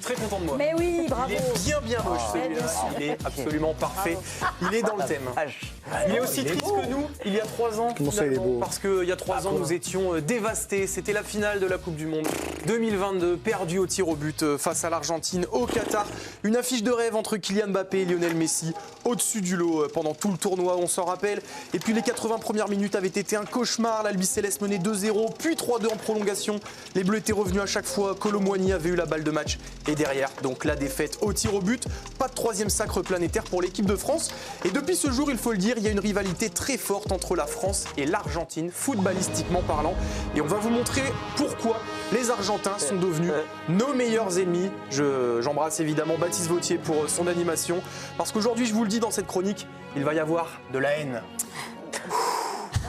très content de moi. Mais oui, bravo. Il est bien moche celui-là. Il est absolument parfait. Il est dans le thème. Il est aussi triste que nous, il y a 3 ans. Comment ça, il est beau? Parce qu'il y a 3 ans, nous étions dévastés. C'était la finale de la Coupe du Monde 2022, perdue au tir au but face à l'Argentine au Qatar. Une affiche de rêve entre Kylian Mbappé et Lionel Messi au-dessus du lot pendant tout le tournoi, on s'en rappelle. Et puis les 80 premières minutes avaient été un cauchemar. L'Albi Céleste menait 2-0, puis 3-2 en prolongation. Les Bleus étaient revenus à chaque fois. Kolo Muani avait eu la balle de match. Et derrière, donc la défaite au tir au but. Pas de 3e sacre planétaire pour l'équipe de France. Et depuis ce jour, il faut le dire, il y a une rivalité très forte entre la France et l'Argentine, footballistiquement parlant. Et on va vous montrer pourquoi les Argentins sont devenus nos meilleurs ennemis. J'embrasse évidemment Baptiste Vautier pour son animation. Parce qu'aujourd'hui, je vous le dis dans cette chronique, il va y avoir de la haine.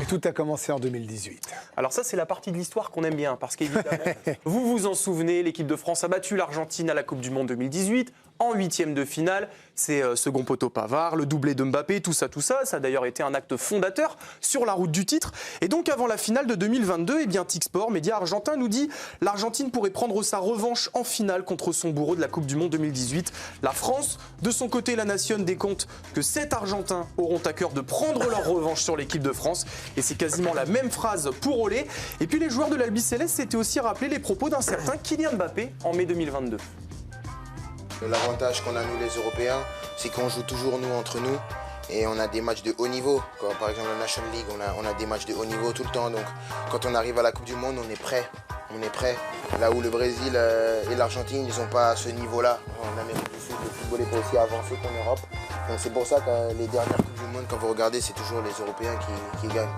Et tout a commencé en 2018. Alors ça, c'est la partie de l'histoire qu'on aime bien, parce qu'évidemment, vous vous en souvenez, l'équipe de France a battu l'Argentine à la Coupe du Monde 2018, en 8e de finale. C'est second poteau Pavard, le doublé de Mbappé, tout ça. Ça a d'ailleurs été un acte fondateur sur la route du titre. Et donc, avant la finale de 2022, eh bien, TIC-Sport, média argentin, nous dit l'Argentine pourrait prendre sa revanche en finale contre son bourreau de la Coupe du Monde 2018. La France, de son côté, la Nation décompte que 7 Argentins auront à cœur de prendre leur revanche sur l'équipe de France. Et c'est quasiment la même phrase pour Olé. Et puis, les joueurs de l'Albi Céleste s'étaient aussi rappelé les propos d'un certain Kylian Mbappé en mai 2022. L'avantage qu'on a nous les Européens, c'est qu'on joue toujours nous entre nous et on a des matchs de haut niveau. Comme par exemple la National League, on a des matchs de haut niveau tout le temps. Donc quand on arrive à la Coupe du Monde, on est prêt. Là où le Brésil et l'Argentine, ils n'ont pas ce niveau-là. En Amérique du Sud, le football n'est pas aussi avancé qu'en Europe. Donc c'est pour ça que les dernières Coupes du Monde, quand vous regardez, c'est toujours les Européens qui gagnent.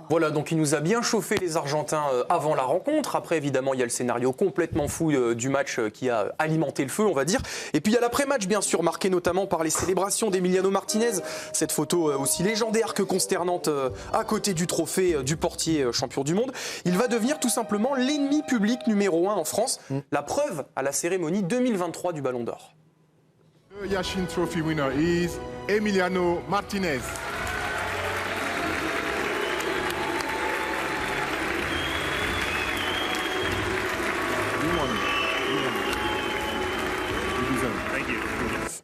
Voilà, donc il nous a bien chauffé les Argentins avant la rencontre. Après, évidemment, il y a le scénario complètement fou du match qui a alimenté le feu, on va dire. Et puis il y a l'après-match, bien sûr, marqué notamment par les célébrations d'Emiliano Martinez. Cette photo aussi légendaire que consternante à côté du trophée du portier champion du monde. Il va devenir tout simplement l'ennemi public numéro 1 en France. La preuve à la cérémonie 2023 du Ballon d'Or. The Yashin Trophy winner is Emiliano Martinez.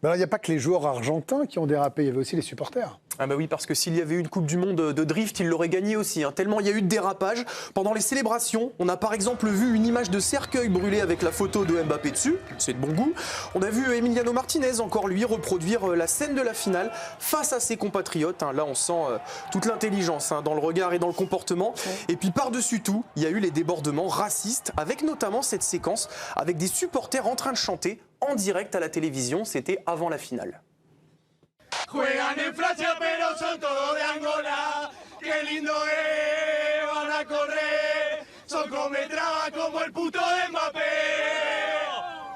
Mais alors, il n'y a pas que les joueurs argentins qui ont dérapé, il y avait aussi les supporters. Ah bah oui, parce que s'il y avait eu une Coupe du Monde de drift, il l'aurait gagné aussi. Tellement il y a eu de dérapage. Pendant les célébrations, on a par exemple vu une image de cercueil brûlé avec la photo de Mbappé dessus. C'est de bon goût. On a vu Emiliano Martinez, encore lui, reproduire la scène de la finale face à ses compatriotes. Là, on sent toute l'intelligence dans le regard et dans le comportement. Et puis par-dessus tout, il y a eu les débordements racistes, avec notamment cette séquence avec des supporters en train de chanter en direct à la télévision. C'était avant la finale. Juegan en Francia pero son todos de Angola, qué lindo es, van a correr, son cometraba como el puto de Mbappé,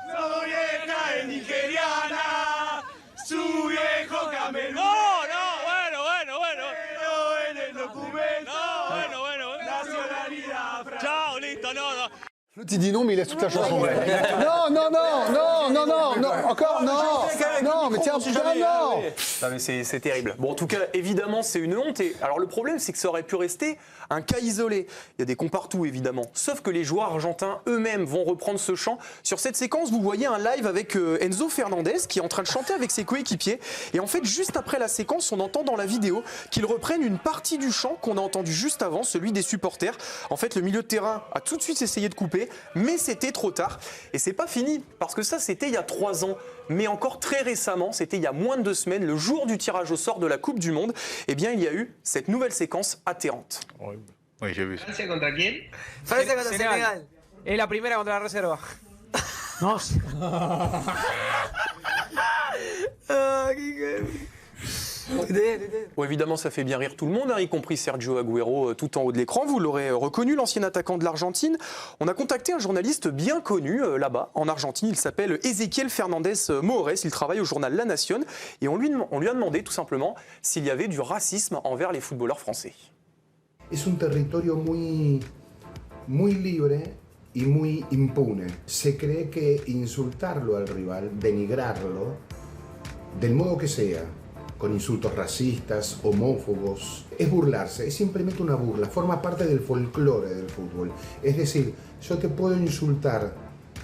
su vieja es nigeriana, su viejo camerún. Bueno. Pero en el documento, nacionalidad francesa. Chao, listo, no. L'autre, il dit non, mais il laisse toute la chanson. Non, encore, non, mais tiens, putain, non. Non mais c'est terrible. Bon, en tout cas, évidemment, c'est une honte. Et alors le problème, c'est que ça aurait pu rester un cas isolé. Il y a des cons partout, évidemment. Sauf que les joueurs argentins eux-mêmes vont reprendre ce chant. Sur cette séquence, vous voyez un live avec Enzo Fernandez qui est en train de chanter avec ses coéquipiers. Et en fait, juste après la séquence, on entend dans la vidéo qu'ils reprennent une partie du chant qu'on a entendu juste avant, celui des supporters. En fait, le milieu de terrain a tout de suite essayé de couper, mais c'était trop tard. Et c'est pas fini, parce que ça, c'était il y a 3 ans. Mais encore très récemment, c'était il y a moins de 2 semaines, le jour du tirage au sort de la Coupe du Monde, eh bien, il y a eu cette nouvelle séquence atterrante. Oui, j'ai vu ça. ¿Francia contra quién? Francia contra Senegal. Es la primera contra la reserva. No. Bon, évidemment, ça fait bien rire tout le monde, y compris Sergio Agüero tout en haut de l'écran. Vous l'aurez reconnu, l'ancien attaquant de l'Argentine. On a contacté un journaliste bien connu là-bas, en Argentine. Il s'appelle Ezequiel Fernandez Moores. Il travaille au journal La Nación. Et on lui a demandé tout simplement s'il y avait du racisme envers les footballeurs français. Es un territorio muy libre y muy impune. Se cree que insultarlo al rival, denigrarlo, del modo que sea, con insultos racistas, homófobos, es burlarse, es simplemente una burla, forma parte del folclore del fútbol. Es decir, yo te puedo insultar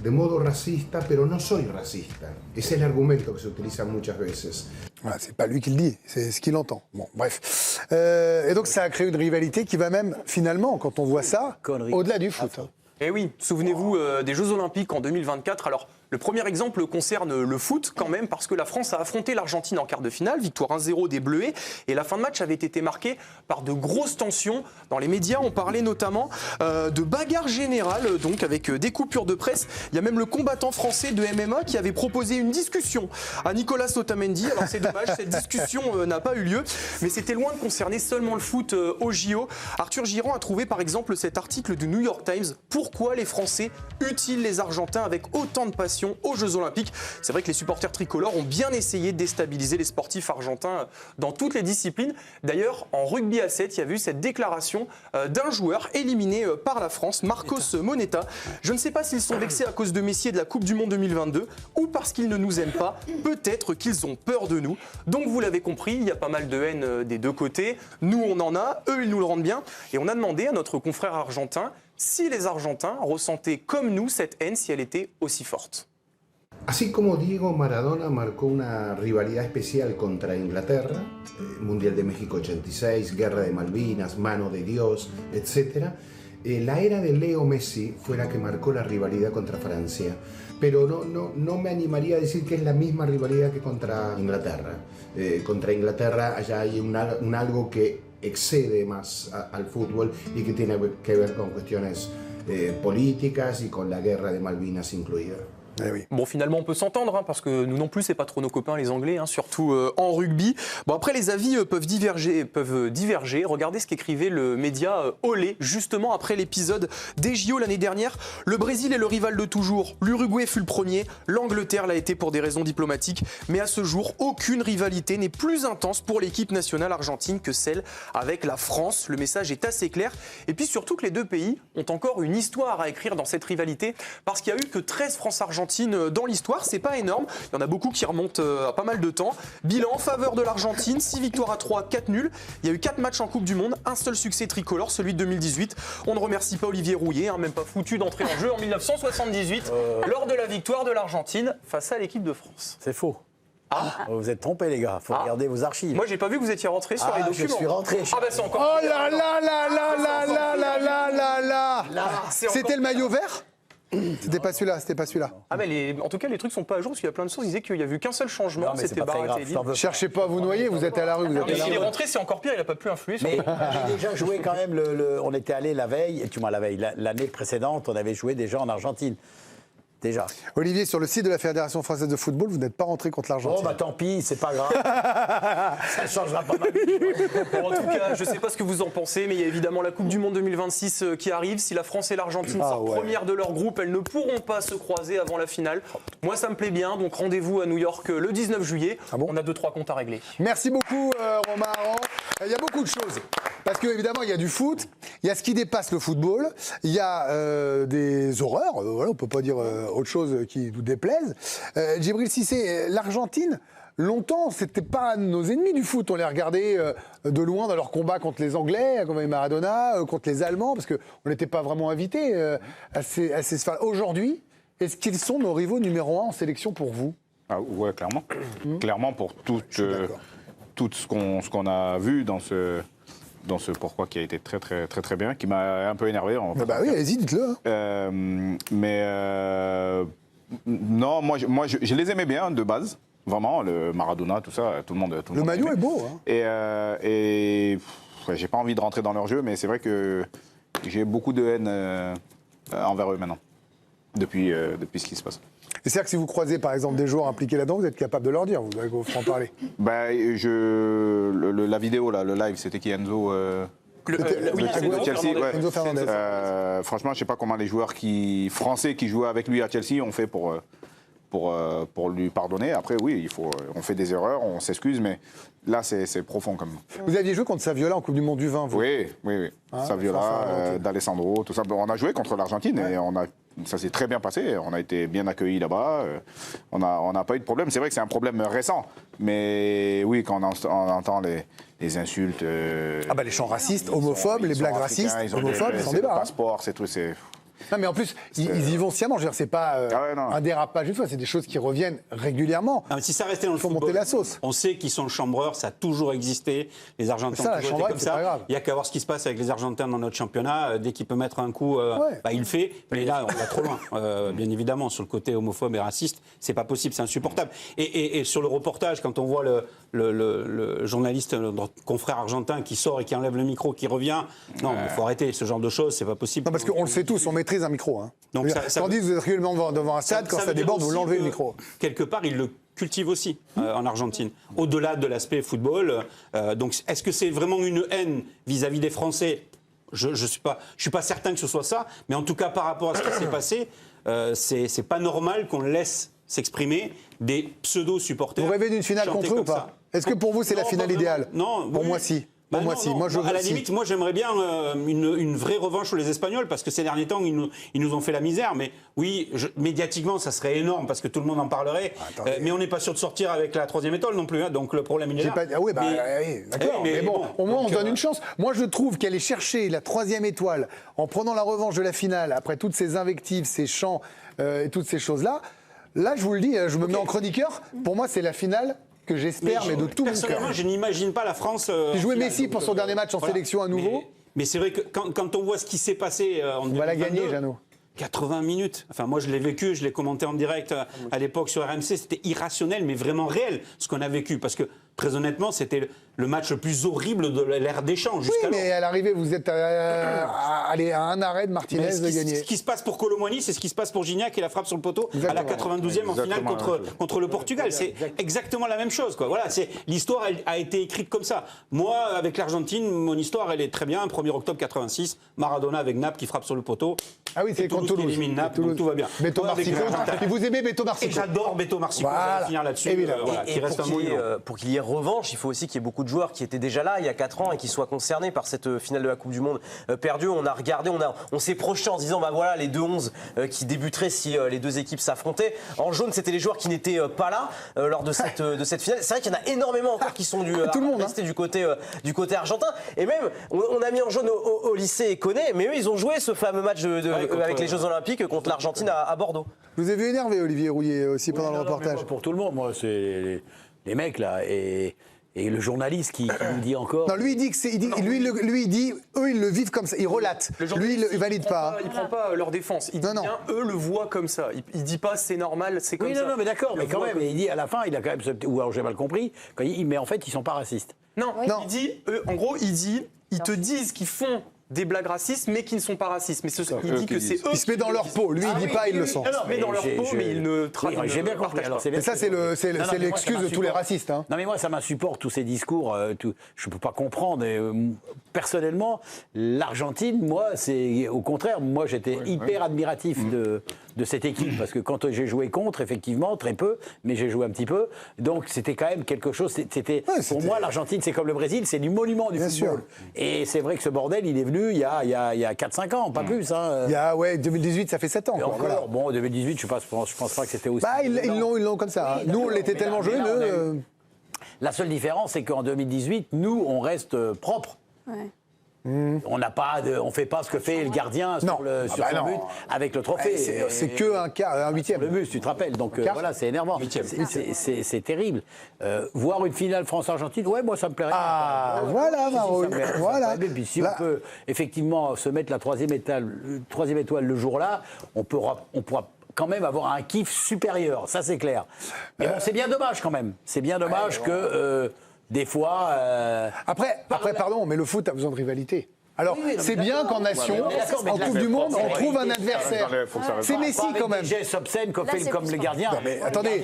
de modo racista, pero no soy racista. Ese es el argumento que se utiliza muchas veces. Voilà, c'est pas lui qui le dit, c'est ce qu'il entend. Bon, bref. Et donc ça a créé une rivalité qui va même, finalement, quand on voit ça, au-delà du foot. Et oui, souvenez-vous des Jeux Olympiques en 2024. Alors, le premier exemple concerne le foot quand même, parce que la France a affronté l'Argentine en quart de finale, victoire 1-0 des Bleuets, et la fin de match avait été marquée par de grosses tensions. Dans les médias, on parlait notamment de bagarre générale, donc avec des coupures de presse. Il y a même le combattant français de MMA qui avait proposé une discussion à Nicolas Otamendi. Alors c'est dommage, cette discussion n'a pas eu lieu, mais c'était loin de concerner seulement le foot au JO. Arthur Girand a trouvé par exemple cet article du New York Times. Pourquoi les Français utilisent les Argentins avec autant de passion aux Jeux Olympiques? C'est vrai que les supporters tricolores ont bien essayé de déstabiliser les sportifs argentins dans toutes les disciplines. D'ailleurs, en rugby à 7, il y a eu cette déclaration d'un joueur éliminé par la France, Marcos Moneta. Je ne sais pas s'ils sont vexés à cause de Messi et de la Coupe du Monde 2022 ou parce qu'ils ne nous aiment pas. Peut-être qu'ils ont peur de nous. Donc vous l'avez compris, il y a pas mal de haine des deux côtés. Nous, on en a, eux, ils nous le rendent bien. Et on a demandé à notre confrère argentin si les Argentins ressentaient comme nous cette haine, si elle était aussi forte. Así como Diego Maradona marcó una rivalidad especial contra Inglaterra, Mundial de México 86, Guerra de Malvinas, Mano de Dios, etc., la era de Leo Messi fue la que marcó la rivalidad contra Francia. Pero no me animaría a decir que es la misma rivalidad que contra Inglaterra. Contra Inglaterra allá hay un algo que excede más al fútbol y que tiene que ver con cuestiones políticas y con la guerra de Malvinas incluida. Eh oui. Bon, finalement, on peut s'entendre, parce que nous non plus, c'est pas trop nos copains, les Anglais, surtout en rugby. Bon, après, les avis peuvent diverger. Regardez ce qu'écrivait le média Olé, justement après l'épisode des JO l'année dernière. Le Brésil est le rival de toujours. L'Uruguay fut le premier. L'Angleterre l'a été pour des raisons diplomatiques. Mais à ce jour, aucune rivalité n'est plus intense pour l'équipe nationale argentine que celle avec la France. Le message est assez clair. Et puis surtout que les deux pays ont encore une histoire à écrire dans cette rivalité, parce qu'il n'y a eu que 13 France-Argentine dans l'histoire, c'est pas énorme. Il y en a beaucoup qui remontent à pas mal de temps. Bilan en faveur de l'Argentine, 6 victoires à 3, 4 nuls. Il y a eu 4 matchs en Coupe du Monde, un seul succès tricolore, celui de 2018. On ne remercie pas Olivier Rouillet, même pas foutu d'entrer en jeu en 1978, lors de la victoire de l'Argentine face à l'équipe de France. C'est faux. Vous êtes trompés, les gars. Faut regarder vos archives. Moi, j'ai pas vu que vous étiez rentré sur les documents. Je suis rentré. Ah bah c'est encore. Oh là là là là là là là là là. C'était le maillot vert? C'était pas celui-là. Ah mais en tout cas les trucs sont pas à jour, parce qu'il y a plein de sources qui disaient qu'il y avait eu qu'un seul changement, c'était Barra Teddy. Cherchez pas à vous noyer, vous êtes à la rue. Il est rentré, c'est encore pire, il a pas pu influer sur. Mais j'ai déjà joué quand même, on était allé la veille, l'année précédente, on avait joué déjà en Argentine. Déjà. Olivier, sur le site de la Fédération française de football, vous n'êtes pas rentré contre l'Argentine. Oh bah tant pis, c'est pas grave. Ça changera pas mal. En tout cas, je sais pas ce que vous en pensez, mais il y a évidemment la Coupe du Monde 2026 qui arrive. Si la France et l'Argentine sortent premières de leur groupe, elles ne pourront pas se croiser avant la finale. Moi, ça me plaît bien, donc rendez-vous à New York le 19 juillet. On a 2-3 comptes à régler. Merci beaucoup, Romain Aran. Il y a beaucoup de choses. Parce qu'évidemment, il y a du foot, il y a ce qui dépasse le football, il y a des horreurs, voilà, on ne peut pas dire autre chose qui nous déplaise. Djibril Cissé, l'Argentine, longtemps, c'était pas nos ennemis du foot. On les regardait de loin dans leur combat contre les Anglais, comme avec Maradona, contre les Allemands, parce qu'on n'était pas vraiment invités à ces sphères. Aujourd'hui, est-ce qu'ils sont nos rivaux numéro 1 en sélection pour vous? Ouais, clairement. Clairement, pour tout ce qu'on a vu dans ce pourquoi qui a été très bien, qui m'a un peu énervé. Bah oui, allez-y, dites-le. Non, moi je les aimais bien de base, vraiment, le Maradona, tout ça, tout le monde. Le maillot est beau. Hein. Et j'ai pas envie de rentrer dans leur jeu, mais c'est vrai que j'ai beaucoup de haine envers eux maintenant, depuis ce qui se passe. Et c'est-à-dire que si vous croisez par exemple des joueurs impliqués là-dedans, vous êtes capable de leur dire, vous allez en parler. Bah, la vidéo, là, le live, c'était qui, Enzo Chelsea, Enzo Fernandez. Franchement, je sais pas comment les joueurs français qui jouaient avec lui à Chelsea ont fait pour lui pardonner. Après, oui, on fait des erreurs, on s'excuse, mais là, c'est profond quand même. Vous aviez joué contre Saviola en Coupe du Monde du 20, vous? Oui. Saviola, d'Alessandro, tout ça. On a joué contre l'Argentine et ça s'est très bien passé. On a été bien accueillis là-bas. On n'a pas eu de problème. C'est vrai que c'est un problème récent. Mais oui, quand on entend les insultes... les chants racistes, homophobes, les blagues racistes, homophobes, ils s'en débarrassent. Le passeport, c'est tout. Non, mais en plus, ils y vont sciemment. Je veux dire, c'est pas un dérapage une fois, c'est des choses qui reviennent régulièrement. Non, mais si ça restait dans le faut football, monter la sauce. On sait qu'ils sont chambreurs, ça a toujours existé. Les Argentins Ça, ont la toujours été chambrette, comme c'est pas ça. grave. Il n'y a qu'à voir ce qui se passe avec les Argentins dans notre championnat. Dès qu'il peut mettre un coup, il le fait. Mais là, on va trop loin. Bien évidemment, sur le côté homophobe et raciste, c'est pas possible, c'est insupportable. Et sur le reportage, quand on voit le journaliste, notre confrère argentin qui sort et qui enlève le micro, qui revient, non, il faut arrêter ce genre de choses, c'est pas possible. Non, parce qu'on le sait tous, on maîtrise un micro. Hein. Donc Tandis que vous êtes régulièrement devant un stade, quand ça veut dire déborde, vous aussi l'enlevez que, le micro. Quelque part, il le cultive aussi en Argentine, au-delà de l'aspect football. Donc, est-ce que c'est vraiment une haine vis-à-vis des Français ? Je suis pas certain que ce soit ça, mais en tout cas, par rapport à ce qui s'est passé, c'est pas normal qu'on laisse s'exprimer des pseudo-supporters. Vous rêvez d'une finale contre eux ou pas ? Est-ce que pour vous, c'est la finale idéale ? Non. Pour moi, si. Bah moi, non, si. non. Moi, À la limite, moi, j'aimerais bien une vraie revanche sur les Espagnols, parce que ces derniers temps, ils nous ont fait la misère. Mais oui, médiatiquement, ça serait énorme, parce que tout le monde en parlerait. Mais on n'est pas sûr de sortir avec la 3e étoile non plus. Hein, donc le problème, il est là. Oui, d'accord. Mais bon, au moins, on donne une chance. Moi, je trouve qu'aller chercher la 3e étoile en prenant la revanche de la finale, après toutes ces invectives, ces chants et toutes ces choses-là, là, je vous le dis, je me mets en chroniqueur. Pour moi, c'est la finale que j'espère, mais de tout mon cœur. Personnellement, je n'imagine pas la France. J'ai joué Messi pour son dernier match en sélection à nouveau. Mais c'est vrai que quand on voit ce qui s'est passé en 2022, on va la gagner, Jeannot. 80 minutes. Enfin, moi, je l'ai vécu, je l'ai commenté en direct à l'époque sur RMC. C'était irrationnel, mais vraiment réel, ce qu'on a vécu. Parce que, très honnêtement, c'était le match le plus horrible de l'ère Deschamps jusqu'à mais à l'arrivée, vous êtes à un arrêt de Martinez de gagner. Ce qui se passe pour Colomboigny, c'est ce qui se passe pour Gignac et la frappe sur le poteau à la 92e en finale contre le Portugal. C'est exactement la même chose, quoi. Voilà, l'histoire a été écrite comme ça. Moi, avec l'Argentine, mon histoire, elle est très bien. 1er octobre 86, Maradona avec Naples qui frappe sur le poteau. Ah oui, c'est contre Toulouse. Qui élimine Naples, donc tout va bien. Beto Marsico. Et vous aimez Beto Marsico. Et j'adore Beto Marsico. On va finir là-dessus. Qui reste un monument. Pour qu'il y ait revanche, il faut aussi qu'il y ait beaucoup de joueurs qui étaient déjà là il y a 4 ans et qui soient concernés par cette finale de la Coupe du Monde perdue. On a regardé, on s'est projeté en se disant, bah voilà, les 2-11 qui débuteraient si les deux équipes s'affrontaient. En jaune, c'était les joueurs qui n'étaient pas là lors de cette finale. C'est vrai qu'il y en a énormément encore qui sont restés du côté argentin. Et même, on a mis en jaune au lycée Koné, mais eux, ils ont joué ce fameux match avec les Jeux Olympiques contre l'Argentine à Bordeaux. Vous avez vu énervé Olivier Rouillet aussi pendant le reportage. Pour tout le monde, moi, c'est les mecs là et le journaliste qui nous dit encore. Non, lui il dit que il dit eux ils le vivent comme ça, ils relatent. Lui il valide pas. Il prend pas leur défense. Il dit bien eux le voient comme ça. Il dit pas c'est normal, c'est comme ça. Non, mais d'accord, mais quand même, il dit à la fin, il a quand même ou alors j'ai mal compris, mais en fait ils sont pas racistes. Non. Il dit en gros ils te disent qu'ils font des blagues racistes, mais qui ne sont pas racistes. Mais il dit que c'est eux. Il se met dans leur peau. Lui, il dit pas, il le sent. Il se met dans leur peau, mais il ne traduit pas. J'ai bien compris. Mais ça, c'est l'excuse de tous les racistes. Hein. Non, mais moi, ça m'insupporte, tous ces discours. Je peux pas comprendre. Personnellement, l'Argentine, moi, c'est au contraire. Moi, j'étais hyper admiratif de cette équipe. Parce que quand j'ai joué contre, effectivement, très peu, mais j'ai joué un petit peu. Donc, c'était quand même quelque chose. Pour moi, l'Argentine, c'est comme le Brésil, c'est du monument du football. Et c'est vrai que ce bordel, il est venu il y a 4-5 ans, pas plus. Hein. Il y a, 2018, ça fait 7 ans. Quoi, voilà. Bon, 2018, je pense pas que c'était aussi... Bah, ils l'ont comme ça. Nous, on l'était tellement joué, mais... La seule différence, c'est qu'en 2018, nous, on reste propre. Ouais. On fait pas ce que fait le gardien sur son but avec le trophée. C'est que un huitième. Le but, tu te rappelles. Donc voilà, c'est énervant. C'est terrible. Voir une finale France-Argentine, ouais, moi ça me plairait. Ah, voilà, Maro. Voilà. Et puis si on peut effectivement se mettre la troisième étoile le jour-là, on pourra quand même avoir un kiff supérieur. Ça, c'est clair. Mais bon, c'est bien dommage quand même. C'est bien dommage que... des fois... Après, pardon, mais le foot a besoin de rivalité. Alors, c'est bien qu'en nation, en Coupe du Monde, on trouve un adversaire. C'est Messi quand même. Des gestes obscènes comme les gardiens. Non, mais attendez,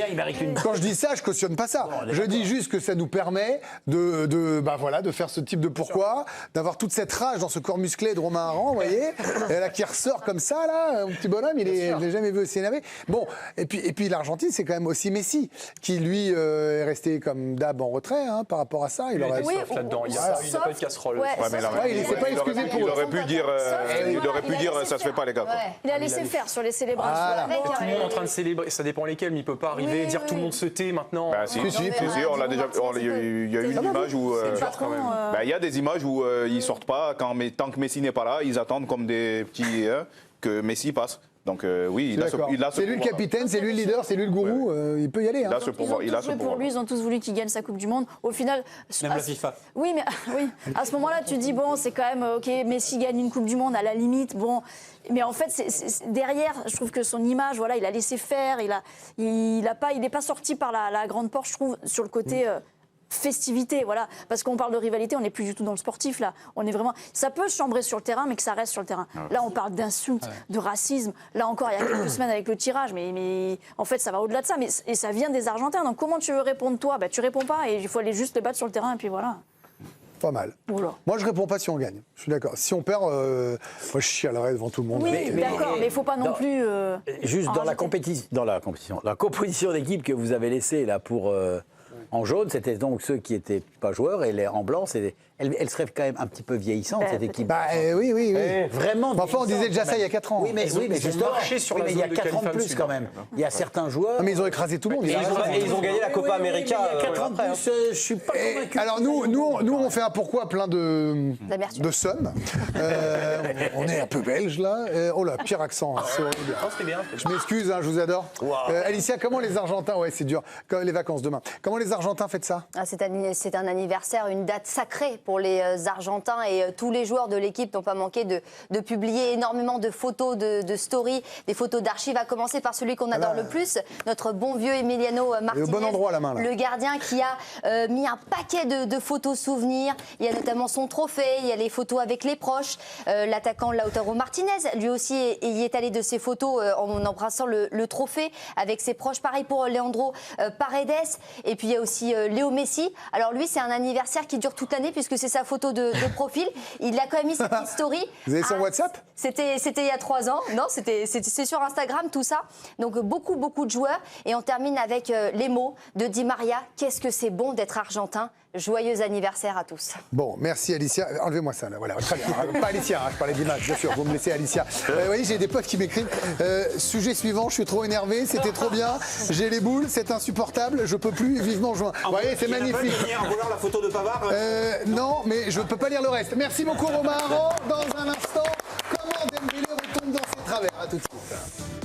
quand je dis ça, je cautionne pas ça. Je dis juste que ça nous permet de faire ce type de pourquoi, d'avoir toute cette rage dans ce corps musclé de Romain Aran, vous voyez, et là qui ressort comme ça, là, mon petit bonhomme, je l'ai jamais vu aussi énervé. Bon, et puis l'Argentine, c'est quand même aussi Messi, qui lui est resté comme d'hab en retrait par rapport à ça. Il aurait là-dedans. Il n'y a pas eu de casserole. Il aurait pu dire ça se fait pas les gars. Il a laissé faire sur les célébrations. Tout le monde est en train de célébrer, ça dépend lesquels, mais il peut pas arriver et dire tout le monde se tait maintenant. Si, on l'a déjà. Il y a eu une image où il y a des images où ils sortent pas tant que Messi n'est pas là, ils attendent comme des petits. que Messi passe. Donc oui, il a ce C'est lui le capitaine, c'est lui le leader, c'est lui le gourou, il peut y aller. Il a ce pouvoir. Ils ont tous joué pour lui, ils ont tous voulu qu'il gagne sa Coupe du Monde. Au final... Même la FIFA. Oui, mais oui. À ce moment-là, tu te dis, bon, c'est quand même, OK, Messi gagne une Coupe du Monde, à la limite, bon... Mais en fait, derrière, je trouve que son image, voilà, il a laissé faire, il n'est pas sorti par la grande porte, je trouve, sur le côté... festivité, voilà, parce qu'on parle de rivalité, on n'est plus du tout dans le sportif là. On est vraiment, ça peut chambrer sur le terrain, mais que ça reste sur le terrain. Là, on parle d'insultes, de racisme. Là encore, il y a quelques semaines avec le tirage, mais en fait, ça va au-delà de ça. Et ça vient des Argentins. Donc, comment tu veux répondre toi ? Tu réponds pas et il faut aller juste les battre sur le terrain et puis voilà. Pas mal. Voilà. Moi, je réponds pas si on gagne. Je suis d'accord. Si on perd, moi, je chialerai devant tout le monde. Oui, d'accord, mais il faut pas non plus. Juste dans la composition d'équipe que vous avez laissée là pour. En jaune, c'était donc ceux qui n'étaient pas joueurs, et en blanc, elle serait quand même un petit peu vieillissante, cette équipe. Oui. Vraiment. Enfin, on disait déjà ça il y a 4 ans. Oui, mais justement, il y a 4 ans de plus quand même. Il y a certains joueurs. Non, mais ils ont écrasé tout le monde. Et ils ont gagné la Copa América. Il y a 4 ans de plus, je suis pas convaincu. Alors nous, on fait un pourquoi plein de sommes. On est un peu belge là. Oh là, pire accent. C'est horrible. Je m'excuse, je vous adore. Alicia, comment les Argentins, ouais, c'est dur. Comme les vacances demain. Comment les Argentins fêtent ça ? C'est un anniversaire, une date sacrée pour les Argentins, et tous les joueurs de l'équipe n'ont pas manqué de publier énormément de photos, de stories, des photos d'archives, à commencer par celui qu'on adore le plus, notre bon vieux Emiliano Martinez, au bon endroit, la main, là. Le gardien qui a mis un paquet de photos souvenirs. Il y a notamment son trophée, il y a les photos avec les proches, l'attaquant Lautaro Martinez, lui aussi y est allé de ses photos en embrassant le trophée avec ses proches. Pareil pour Leandro Paredes, et puis il y a aussi Léo Messi. Alors lui, c'est un anniversaire qui dure toute l'année puisque c'est sa photo de profil. Il a quand même mis cette petite story. Vous avez son WhatsApp ? C'était il y a 3 ans. Non, c'est sur Instagram, tout ça. Donc beaucoup de joueurs. Et on termine avec les mots de Di Maria. Qu'est-ce que c'est bon d'être argentin ? Joyeux anniversaire à tous. Bon, merci Alicia. Enlevez-moi ça, là. Voilà, très bien. Pas Alicia, je parlais d'image, bien sûr. Vous me laissez Alicia. Vous voyez, j'ai des potes qui m'écrivent. Sujet suivant, je suis trop énervé, c'était trop bien. J'ai les boules, c'est insupportable, je peux plus, vivement juin. Vous voyez, c'est magnifique. En voulant la photo de Pavard Non, mais je ne peux pas lire le reste. Merci beaucoup Romain Aron. Dans un instant, comment Dembélé retombe dans ses travers. À tout de suite.